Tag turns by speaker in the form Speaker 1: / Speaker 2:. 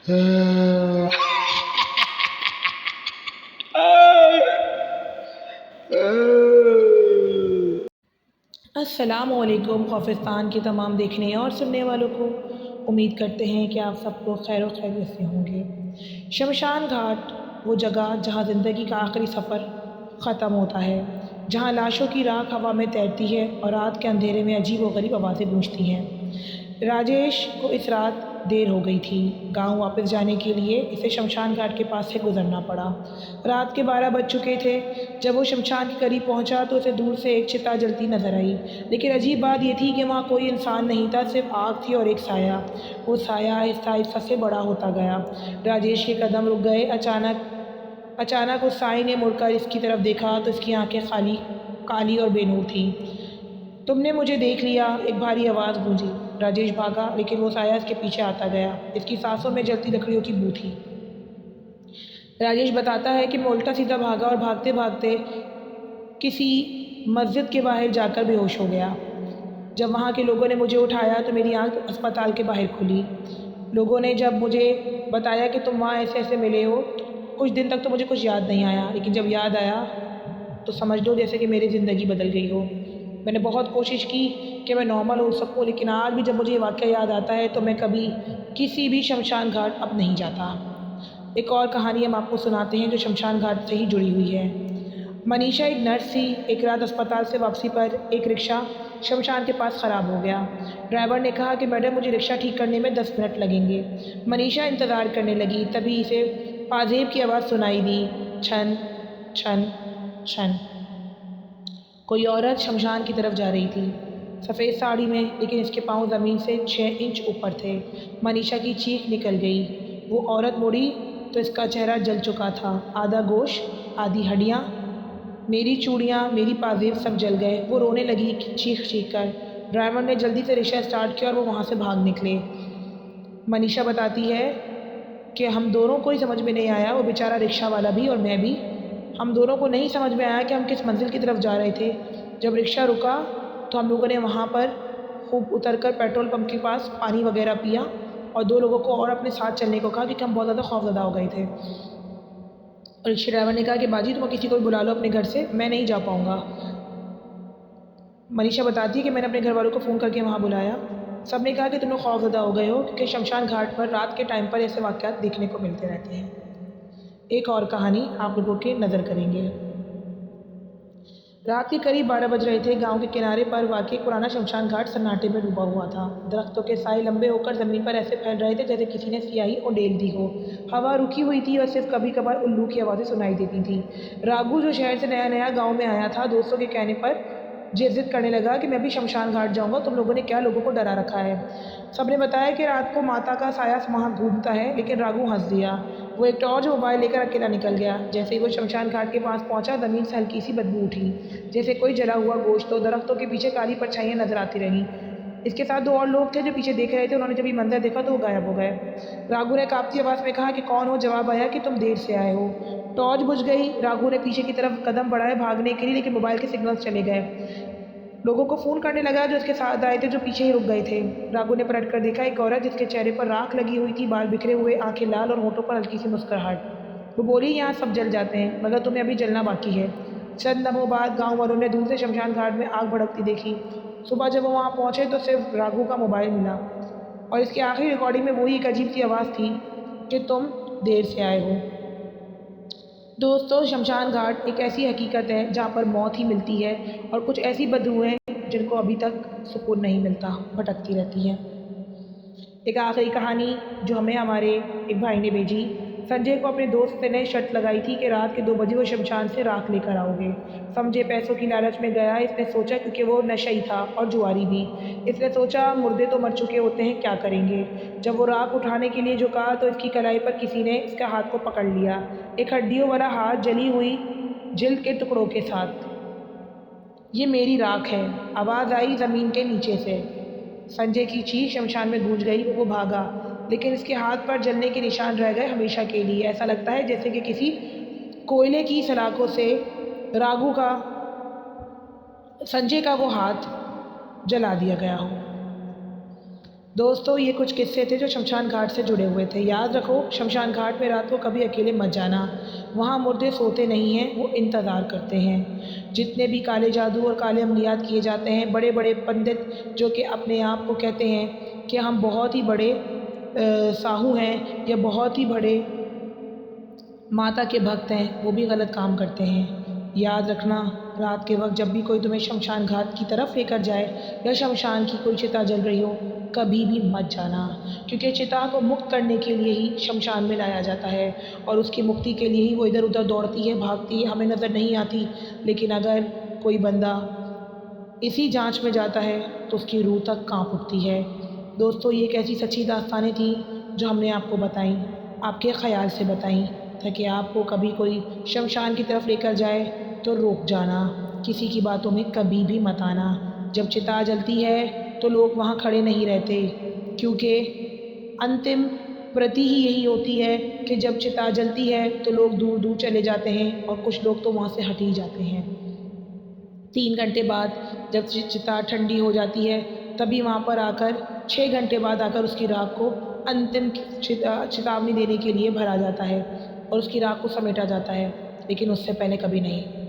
Speaker 1: अस्सलामुअलैकुम पाकिस्तान के तमाम देखने और सुनने वालों को। उम्मीद करते हैं कि आप सब लोग खैर खैरियत से होंगे। शमशान घाट वो जगह जहाँ ज़िंदगी का आखिरी सफ़र ख़त्म होता है, जहाँ लाशों की राख हवा में तैरती है और रात के अंधेरे में अजीब व गरीब आवाज़ें गूंजती हैं। राजेश को इस रात देर हो गई थी। गांव वापस जाने के लिए इसे शमशान घाट के पास से गुजरना पड़ा। रात के 12 बज चुके थे। जब वो शमशान के करीब पहुंचा तो उसे दूर से एक चिता जलती नजर आई, लेकिन अजीब बात यह थी कि वहाँ कोई इंसान नहीं था, सिर्फ आग थी और एक साया। वो साया आहिस्ता आहिस्ता से बड़ा होता गया। राजेश के कदम रुक गए। अचानक उस साए ने मुड़कर इसकी तरफ देखा तो इसकी आंखें खाली काली और बेनूर थीं। तुमने मुझे देख लिया, एक भारी आवाज़ गूंजी। राजेश भागा, लेकिन वो साया इसके पीछे आता गया। इसकी सांसों में जलती लकड़ियों की बू थी। राजेश बताता है कि मैं उल्टा सीधा भागा और भागते भागते किसी मस्जिद के बाहर जाकर बेहोश हो गया। जब वहाँ के लोगों ने मुझे उठाया तो मेरी आंख अस्पताल के बाहर खुली। लोगों ने जब मुझे बताया कि तुम वहाँ ऐसे ऐसे मिले हो, कुछ दिन तक तो मुझे कुछ याद नहीं आया, लेकिन जब याद आया तो समझ लो जैसे कि मेरी ज़िंदगी बदल गई हो। मैंने बहुत कोशिश की कि मैं नॉर्मल हो सकूं, लेकिन आज भी जब मुझे ये वाक़या याद आता है तो मैं कभी किसी भी शमशान घाट अब नहीं जाता। एक और कहानी हम आपको सुनाते हैं जो शमशान घाट से ही जुड़ी हुई है। मनीषा एक नर्स थी। एक रात अस्पताल से वापसी पर एक रिक्शा शमशान के पास ख़राब हो गया। ड्राइवर ने कहा कि मैडम मुझे रिक्शा ठीक करने में 10 मिनट लगेंगे। मनीषा इंतज़ार करने लगी, तभी इसे पाजेब की आवाज़ सुनाई दी, छन छन छन। कोई औरत शमशान की तरफ जा रही थी, सफ़ेद साड़ी में, लेकिन इसके पाँव ज़मीन से 6 इंच ऊपर थे। मनीषा की चीख निकल गई। वो औरत मुड़ी तो इसका चेहरा जल चुका था, आधा गोश्त आधी हड्डियाँ। मेरी चूड़ियाँ, मेरी पाजेब सब जल गए। वो रोने लगी चीख चीख कर। ड्राइवर ने जल्दी से रिक्शा स्टार्ट किया और वो वहाँ से भाग निकले। मनीषा बताती है कि हम दोनों को ही समझ में नहीं आया, वो बेचारा रिक्शा वाला भी और मैं भी, हम दोनों को नहीं समझ में आया कि हम किस मंजिल की तरफ जा रहे थे। जब रिक्शा रुका तो हम लोगों ने वहाँ पर खूब उतरकर पेट्रोल पंप के पास पानी वगैरह पिया और 2 लोगों को और अपने साथ चलने को कहा, क्योंकि हम बहुत ज़्यादा खौफज़दा हो गए थे। और रिक्शा ड्राइवर ने कहा कि बाजी तुम किसी को भी बुला लो अपने घर से, मैं नहीं जा पाऊँगा। मनीषा बताती है कि मैंने अपने घर वालों को फ़ोन करके वहाँ बुलाया। सब ने कहा कि तुम लोग खौफज़दा हो गए हो, क्योंकि शमशान घाट पर रात के टाइम पर ऐसे वाक़यात देखने को मिलते रहते हैं। एक और कहानी आप लोगों के नज़र करेंगे। रात के करीब 12 बज रहे थे। गांव के किनारे पर वाक़ई पुराना शमशान घाट सन्नाटे में डूबा हुआ था। दरख्तों के साए लंबे होकर ज़मीन पर ऐसे फैल रहे थे जैसे किसी ने स्याही उंडेल दी हो। हवा रुकी हुई थी और सिर्फ कभी कभार उल्लू की आवाज़ें सुनाई देती थी। राघु जो शहर से नया नया गाँव में आया था, दोस्तों के कहने पर जिद करने लगा कि मैं भी शमशान घाट जाऊंगा, तुम लोगों ने क्या लोगों को डरा रखा है। सबने बताया कि रात को माता का साया वहाँ घूमता है, लेकिन राघु हंस दिया। वो एक टॉर्च मोबाइल लेकर अकेला निकल गया। जैसे ही वो शमशान घाट के पास पहुंचा, ज़मीन से हल्की सी बदबू उठी, जैसे कोई जला हुआ गोश्त हो। दरख्तों के पीछे काली परछाइयाँ नजर आती रहीं। इसके साथ 2 और लोग थे जो पीछे देख रहे थे। उन्होंने जब ये मंजर देखा तो वो गायब हो गए। राघु ने कांपती आवाज़ में कहा कि कौन हो। जवाब आया कि तुम देर से आए हो। टॉर्च बुझ गई। राघु ने पीछे की तरफ कदम बढ़ाए भागने के लिए, लेकिन मोबाइल के सिग्नल्स चले गए। लोगों को फ़ोन करने लगा जो उसके साथ आए थे, जो पीछे ही रुक गए थे। राघु ने पलट कर देखा, एक औरत जिसके चेहरे पर राख लगी हुई थी, बाल बिखरे हुए, आंखें लाल और होठों पर हल्की सी मुस्कुराहट। वो बोली, यहाँ सब जल जाते हैं मगर तुम्हें अभी जलना बाकी है। चंद लम्हों बाद गांव वालों ने दूर से शमशान घाट में आग भड़कती देखी। सुबह जब वो वहाँ पहुँचे तो सिर्फ राघु का मोबाइल मिला और इसकी आखिरी रिकॉर्डिंग में वही एक अजीब सी आवाज़ थी कि तुम देर से आए हो। दोस्तों, शमशान घाट एक ऐसी हकीकत है जहाँ पर मौत ही मिलती है और कुछ ऐसी बदरूहें जिनको अभी तक सुकून नहीं मिलता, भटकती रहती हैं। एक आखिरी कहानी जो हमें हमारे एक भाई ने भेजी। संजय को अपने दोस्त ने शर्त लगाई थी कि रात के 2 बजे वो शमशान से राख लेकर आओगे। संजय पैसों की लालच में गया। इसने सोचा, क्योंकि वो नशई था और जुआरी भी, इसने सोचा मुर्दे तो मर चुके होते हैं, क्या करेंगे। जब वो राख उठाने के लिए झुका तो इसकी कलाई पर किसी ने इसके हाथ को पकड़ लिया, एक हड्डियों वाला हाथ जली हुई जिल्द के टुकड़ों के साथ। ये मेरी राख है, आवाज़ आई ज़मीन के नीचे से। संजय की चीख शमशान में गूंज गई। वो भागा, लेकिन इसके हाथ पर जलने के निशान रह गए हमेशा के लिए। ऐसा लगता है जैसे कि किसी कोयले की सलाखों से राघु का संजय का वो हाथ जला दिया गया हो। दोस्तों ये कुछ किस्से थे जो शमशान घाट से जुड़े हुए थे। याद रखो, शमशान घाट पे रात को कभी अकेले मत जाना। वहाँ मुर्दे सोते नहीं हैं, वो इंतज़ार करते हैं। जितने भी काले जादू और काले अमलियात किए जाते हैं, बड़े बड़े पंडित जो कि अपने आप को कहते हैं कि हम बहुत ही बड़े साहू हैं या बहुत ही बड़े माता के भक्त हैं, वो भी गलत काम करते हैं। याद रखना, रात के वक्त जब भी कोई तुम्हें शमशान घाट की तरफ लेकर जाए या शमशान की कोई चिता जल रही हो, कभी भी मत जाना, क्योंकि चिता को मुक्त करने के लिए ही शमशान में लाया जाता है और उसकी मुक्ति के लिए ही वो इधर उधर दौड़ती है, भागती है, हमें नज़र नहीं आती। लेकिन अगर कोई बंदा इसी जांच में जाता है तो उसकी रूह तक कांप उठती है। दोस्तों ये एक ऐसी सच्ची दास्तानें थी जो हमने आपको बताई, आपके ख़्याल से बताई, ताकि आपको कभी कोई शमशान की तरफ लेकर जाए तो रुक जाना, किसी की बातों में कभी भी मत आना। जब चिता जलती है तो लोग वहाँ खड़े नहीं रहते, क्योंकि अंतिम प्रति ही यही होती है कि जब चिता जलती है तो लोग दूर दूर चले जाते हैं और कुछ लोग तो वहाँ से हट ही जाते हैं। 3 घंटे बाद जब चिता ठंडी हो जाती है, तभी वहाँ पर आकर 6 घंटे बाद आकर उसकी राख को अंतिम चेतावनी देने के लिए भरा जाता है और उसकी राख को समेटा जाता है, लेकिन उससे पहले कभी नहीं।